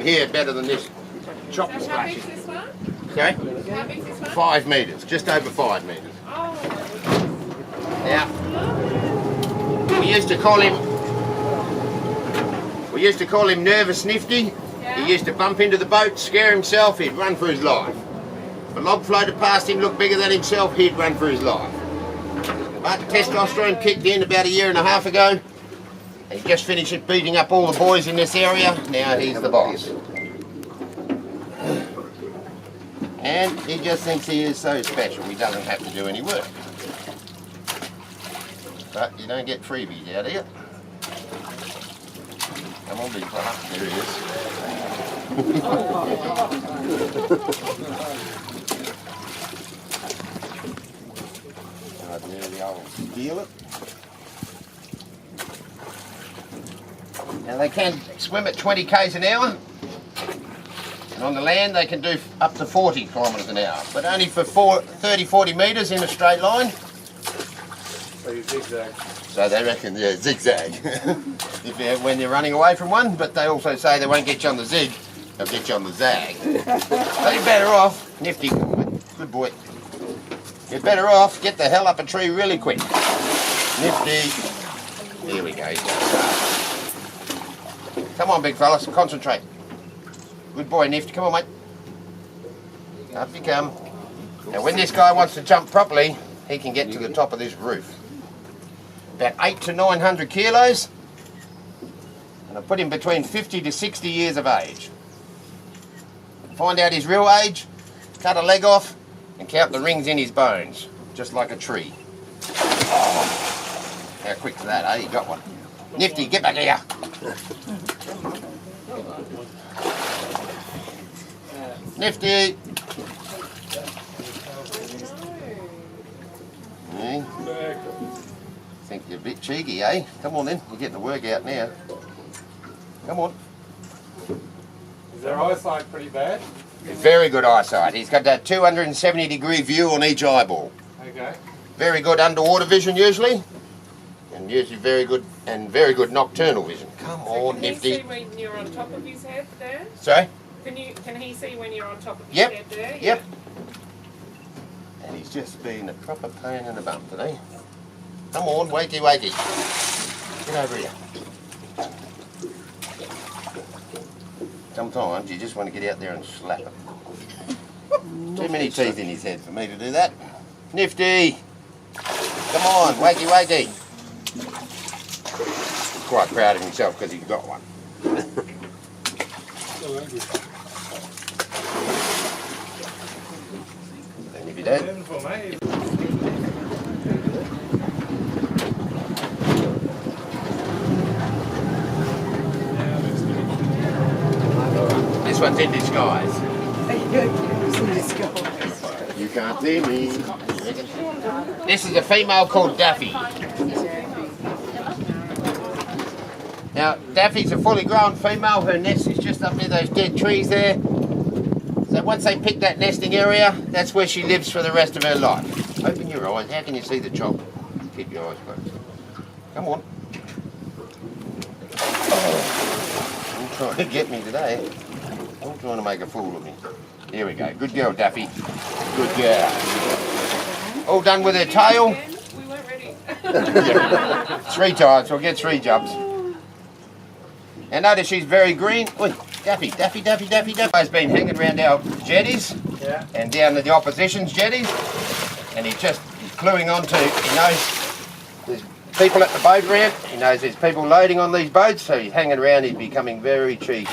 hear better than this chop So how big is splashing. this one? Okay? How big is this one? 5 metres, just over 5 metres. Oh, Now, we used to call him Nervous Nifty. yeah. He used to bump into the boat, scare himself, he'd run for his life. If a log floated past him, looked bigger than himself, he'd run for his life. But testosterone kicked in about 1.5 years ago. He just finished beating up all the boys in this area. Now he's the boss. And he just thinks he is so special, he doesn't have to do any work. But you don't get freebies out here. Come on, big fella. There he is. I'd nearly I'll steal it. Now they can swim at 20 k's an hour. And on the land they can do up to 40 kilometres an hour. But only for 30-40 metres in a straight line. So you zigzag. So they reckon, yeah, zigzag. When you're running away from one, but they also say they won't get you on the zig, they'll get you on the zag. So you're better off, Nifty, good boy. You're better off, get the hell up a tree really quick. Nifty. Here we go. Come on, big fellas, concentrate. Good boy, Nifty, come on, mate. Up you come. Now when this guy wants to jump properly, he can get to the top of this roof. About 800 to 900 kilos, and I put him between 50 to 60 years of age. Find out his real age, cut a leg off, and count the rings in his bones, just like a tree. Oh, how quick's that, eh? You got one. Nifty, get back here. Nifty. Yeah. Think you're a bit cheeky, eh? Come on then, you're getting the work out now. Come on. Is their eyesight pretty bad? Very good eyesight. He's got that 270-degree view on each eyeball. Okay. Very good underwater vision usually, and usually very good nocturnal vision. Come on, Nifty. Can he see when you're on top of his head there? Sorry? Can he see when you're on top of his Yep. head there? Yep. And he's just been a proper pain in the bum today. Come on, wakey wakey. Get over here. Sometimes you just want to get out there and slap him. Too many teeth in his head for me to do that. Nifty! Come on, wakey wakey. He's quite proud of himself because he's got one. And if you don't, this one's in disguise. You can't see me. This is a female called Daffy. Now, Daffy's a fully grown female. Her nest is just up near those dead trees there. So once they pick that nesting area, that's where she lives for the rest of her life. Open your eyes. How can you see the chop? Keep your eyes closed. Come on. Oh, you're trying to get me today. I'm trying to make a fool of me. Here we go. Good girl, Daffy. Good girl. All done with her tail. We weren't ready. 3 times. We'll get 3 jumps. Now notice she's very green. Oi, Daffy. He's been hanging around our jetties and down to the opposition's jetties, and he's cluing on to, he knows there's people at the boat ramp, he knows there's people loading on these boats, so he's hanging around, he's becoming very cheeky.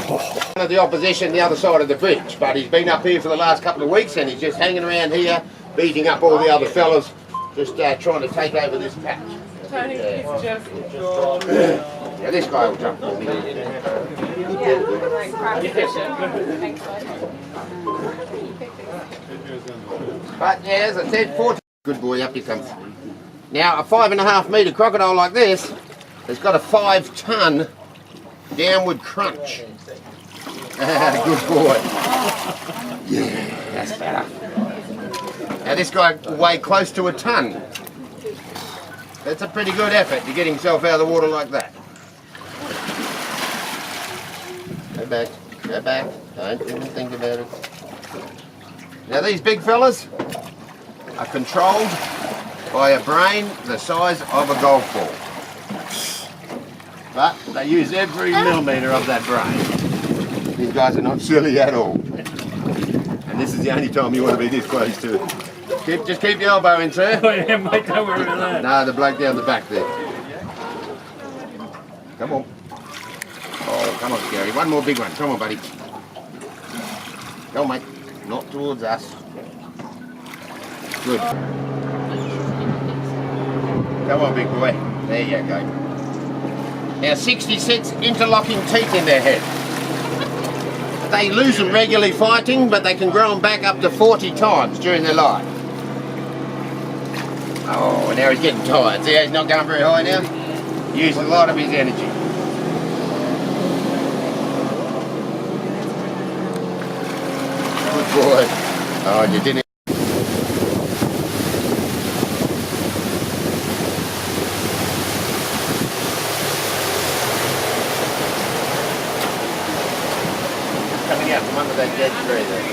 One of the opposition the other side of the beach, but he's been up here for the last couple of weeks and he's just hanging around here, beating up all the other fellas, just trying to take over this patch. Tony, it's just... Yeah, this guy will jump for me. But yeah, as I said, 14. Good boy, up he comes. Now, a 5.5 metre crocodile like this has got a 5-ton downward crunch. Good boy. Yeah, that's better. Now this guy will weigh close to a ton. That's a pretty good effort to get himself out of the water like that. Go back. Go back. Don't even think about it. Now these big fellas are controlled by a brain the size of a golf ball. But they use every millimetre of that brain. These guys are not silly at all. And this is the only time you want to be this close to it. Just keep your elbow in, sir. Oh yeah, mate, don't worry about that. No, the bloke down the back there. Come on. Oh, come on, Scary. One more big one. Come on, buddy. Go on, mate. Not towards us. Good. Come on, big boy. There you go. Now, 66 interlocking teeth in their head. They lose them regularly fighting, but they can grow them back up to 40 times during their life. Oh, now he's getting tired. See how he's not going very high now? Used a lot of his energy. Good boy. Oh, you didn't. Coming out from under that dead tree there.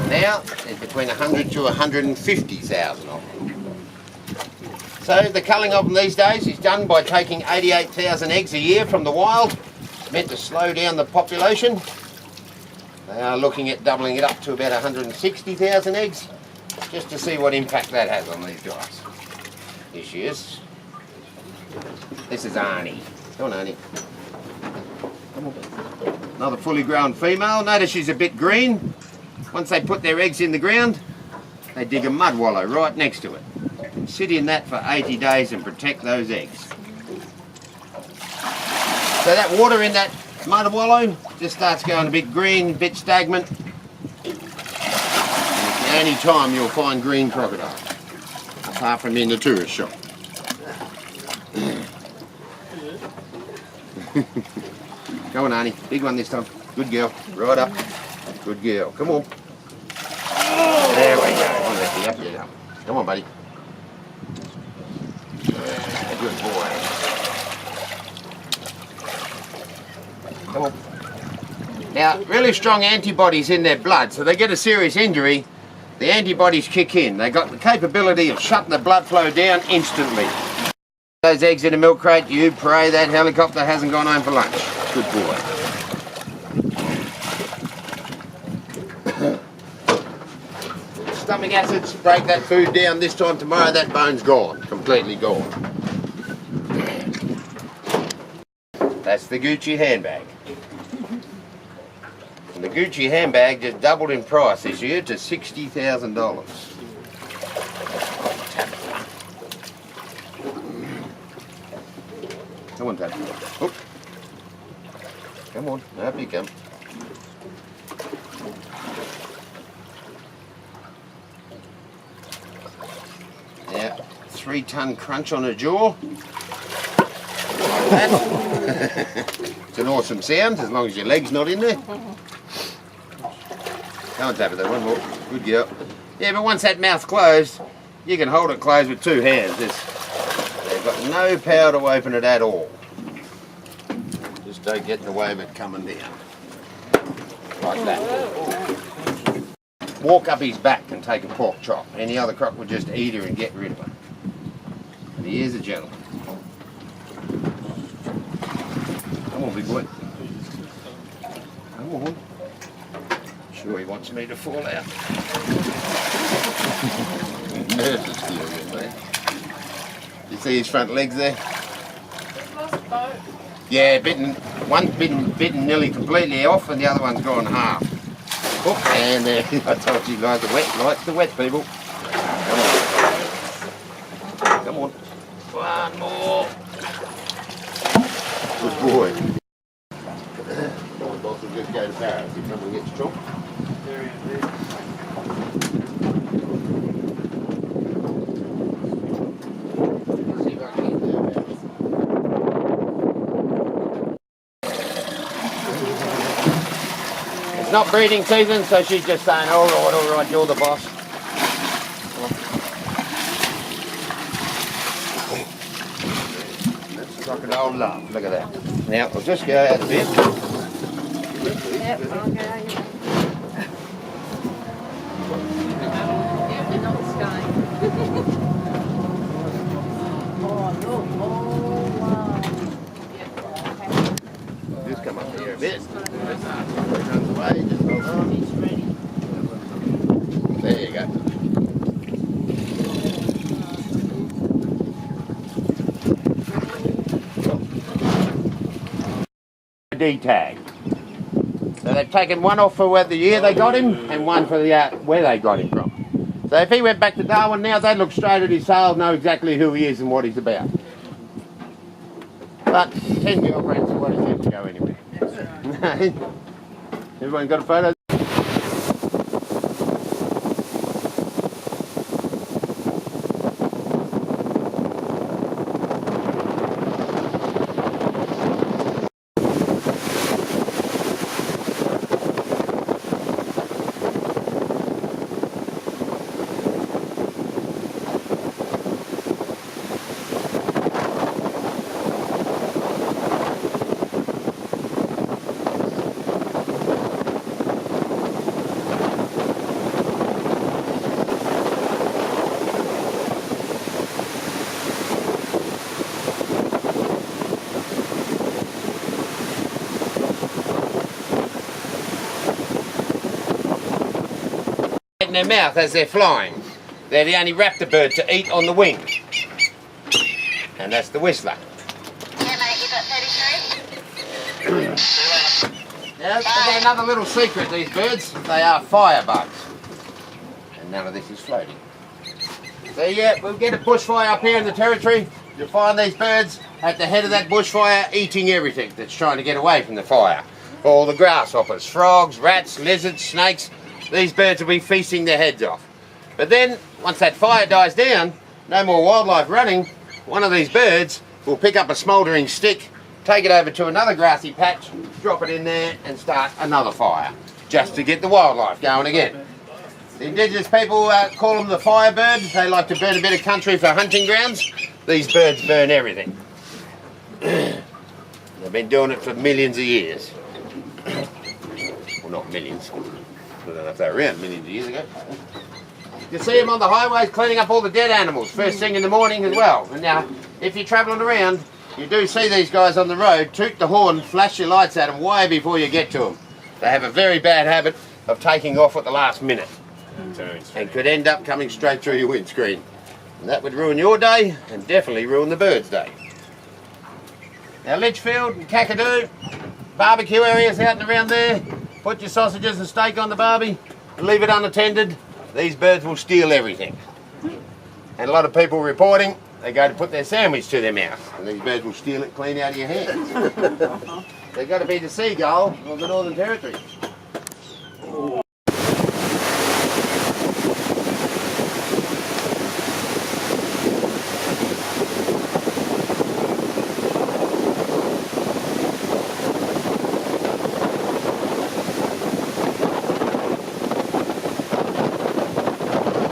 Now, there's between 100 to 150,000 of them. So the culling of them these days is done by taking 88,000 eggs a year from the wild, meant to slow down the population. They are looking at doubling it up to about 160,000 eggs, just to see what impact that has on these guys. Here she is. This is Arnie. Come on, Arnie. Come on. Another fully grown female. Notice she's a bit green. Once they put their eggs in the ground, they dig a mud wallow right next to it. And sit in that for 80 days and protect those eggs. So that water in that mud wallow just starts going a bit green, a bit stagnant. And it's the only time you'll find green crocodile, apart from in the tourist shop. Go on, Arnie. Big one this time. Good girl. Right up. Good girl. Come on. There we go. Come on, Lefty. Up you go. Come on, buddy. Good boy. Come on. Now, really strong antibodies in their blood, so they get a serious injury, the antibodies kick in. They got the capability of shutting the blood flow down instantly. Those eggs in a milk crate, you pray that helicopter hasn't gone home for lunch. Good boy. Stomach acids, break that food down. This time tomorrow, that bone's gone. Completely gone. That's the Gucci handbag. And the Gucci handbag just doubled in price this year to $60,000. Come on, Dad. Oh. Come on, up you come. Yeah, 3-ton crunch on her jaw. Like that. It's an awesome sound, as long as your leg's not in there. Come on, Tabitha, one more. Good girl. Yeah, but once that mouth's closed, you can hold it closed with 2 hands. They've got no power to open it at all. Just don't get in the way of it coming down. Like that. Walk up his back and take a pork chop. Any other croc would just eat her and get rid of her. But he is a gentleman. Come on, big boy. Come on. Sure he wants me to fall out. Nerves are still in there. You see his front legs there? Lost boat. Yeah, one's bitten nearly completely off and the other one's gone half. Oh, and there, I told you guys the wet likes the wet people. Come on. Come on. One more. Good boy. My boss will just go to Paris if someone gets chopped. It's not breeding season, so she's just saying, all right, you're the boss. That's Crocodile love. Look at that. Now, I'll just go out a bit. Yep, I'll go. Yeah, they're not staying. Oh, look. Oh, wow. Yep, Just come up here a bit. Runs away, just hold on. it's ready. There you go. ID tag. So they've taken one off for the year they got him and one for the where they got him from. So if he went back to Darwin now, they'd look straight at his tail, know exactly who he is and what he's about. But 10 girlfriends are what he meant to go anywhere. Everyone got a photo? In their mouth as they're flying. They're the only raptor bird to eat on the wing. And that's the whistler. Yeah, mate, you got 33? Now, there's another little secret, these birds. They are firebugs. And none of this is floating. So yeah, we'll get a bushfire up here in the territory. You'll find these birds at the head of that bushfire eating everything that's trying to get away from the fire. All the grasshoppers, frogs, rats, lizards, snakes. These birds will be feasting their heads off. But then, once that fire dies down, no more wildlife running, one of these birds will pick up a smouldering stick, take it over to another grassy patch, drop it in there and start another fire, just to get the wildlife going again. The indigenous people call them the firebird. They like to burn a bit of country for hunting grounds. These birds burn everything. They've been doing it for millions of years. Well, not millions. I don't know if they were around millions of years ago. You see them on the highways cleaning up all the dead animals first thing in the morning as well. And now, if you're travelling around, you do see these guys on the road, toot the horn, flash your lights at them way before you get to them. They have a very bad habit of taking off at the last minute and could end up coming straight through your windscreen. And that would ruin your day and definitely ruin the bird's day. Now Litchfield and Kakadu, barbecue areas out and around there. Put your sausages and steak on the barbie, leave it unattended. These birds will steal everything. And a lot of people reporting, they go to put their sandwich to their mouth and these birds will steal it clean out of your hands. They've got to be the seagull of the Northern Territory.